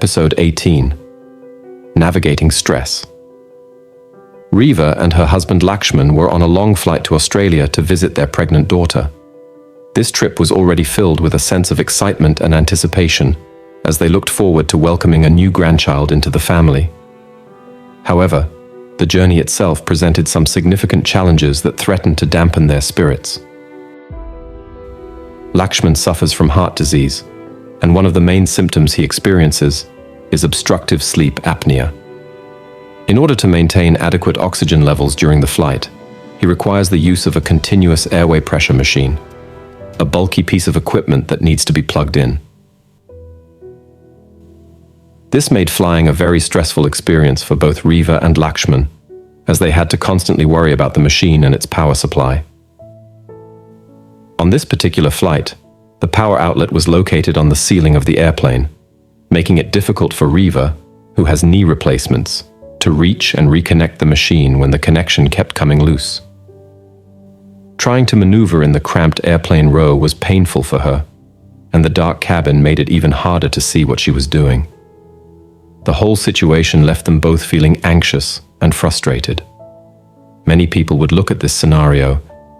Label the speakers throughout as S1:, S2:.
S1: Episode 18. Navigating Stress. Riva and her husband Lakshman were on a long flight to Australia to visit their pregnant daughter. This trip was already filled with a sense of excitement and anticipation as they looked forward to welcoming a new grandchild into the family. However, the journey itself presented some significant challenges that threatened to dampen their spirits. Lakshman suffers from heart disease, and one of the main symptoms he experiences is obstructive sleep apnea. In order to maintain adequate oxygen levels during the flight, he requires the use of a continuous airway pressure machine, a bulky piece of equipment that needs to be plugged in. This made flying a very stressful experience for both Riva and Lakshman, as they had to constantly worry about the machine and its power supply. On this particular flight, the power outlet was located on the ceiling of the airplane, making it difficult for Riva, who has knee replacements, to reach and reconnect the machine when the connection kept coming loose. Trying to maneuver in the cramped airplane row was painful for her, and the dark cabin made it even harder to see what she was doing. The whole situation left them both feeling anxious and frustrated. Many people would look at this scenario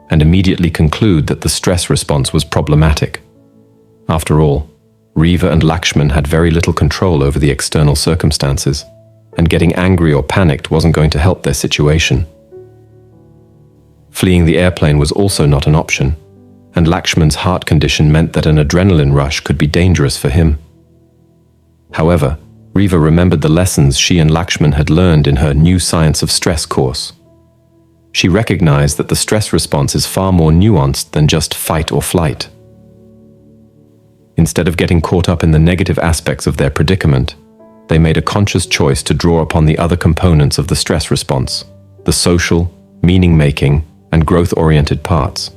S1: and immediately conclude that the stress response was problematic. After all, Riva and Lakshman had very little control over the external circumstances, and getting angry or panicked wasn't going to help their situation. Fleeing the airplane was also not an option, and Lakshman's heart condition meant that an adrenaline rush could be dangerous for him. However, Riva remembered the lessons she and Lakshman had learned in her New Science of Stress course. She recognized that the stress response is far more nuanced than just fight or flight. Instead of getting caught up in the negative aspects of their predicament, they made a conscious choice to draw upon the other components of the stress response, the social, meaning-making, and growth-oriented parts.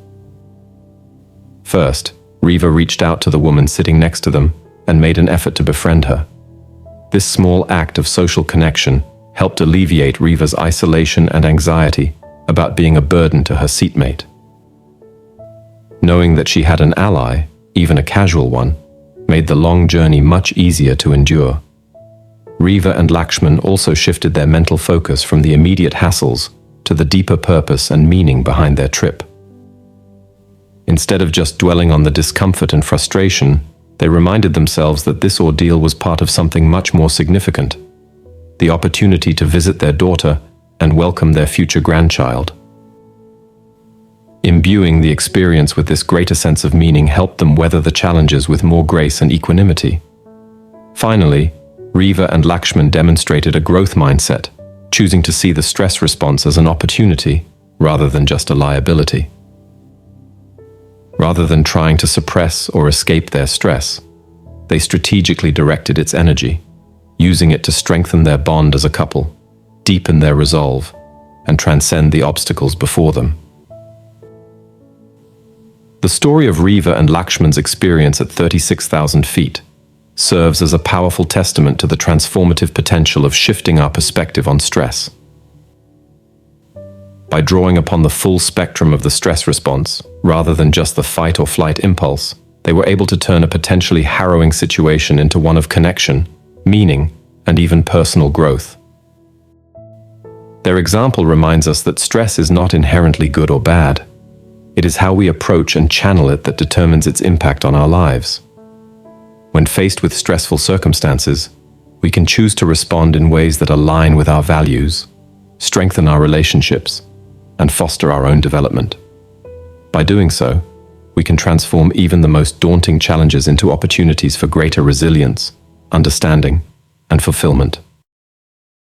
S1: First, Riva reached out to the woman sitting next to them and made an effort to befriend her. This small act of social connection helped alleviate Riva's isolation and anxiety about being a burden to her seatmate. Knowing that she had an ally, even a casual one, made the long journey much easier to endure. Riva and Lakshman also shifted their mental focus from the immediate hassles to the deeper purpose and meaning behind their trip. Instead of just dwelling on the discomfort and frustration, they reminded themselves that this ordeal was part of something much more significant: the opportunity to visit their daughter and welcome their future grandchild. Imbuing the experience with this greater sense of meaning helped them weather the challenges with more grace and equanimity. Finally, Riva and Lakshman demonstrated a growth mindset, choosing to see the stress response as an opportunity rather than just a liability. Rather than trying to suppress or escape their stress, they strategically directed its energy, using it to strengthen their bond as a couple, deepen their resolve, and transcend the obstacles before them. The story of Riva and Lakshman's experience at 36,000 feet serves as a powerful testament to the transformative potential of shifting our perspective on stress. By drawing upon the full spectrum of the stress response, rather than just the fight or flight impulse, they were able to turn a potentially harrowing situation into one of connection, meaning, and even personal growth. Their example reminds us that stress is not inherently good or bad. It is how we approach and channel it that determines its impact on our lives. When faced with stressful circumstances, we can choose to respond in ways that align with our values, strengthen our relationships, and foster our own development. By doing so, we can transform even the most daunting challenges into opportunities for greater resilience, understanding, and fulfillment.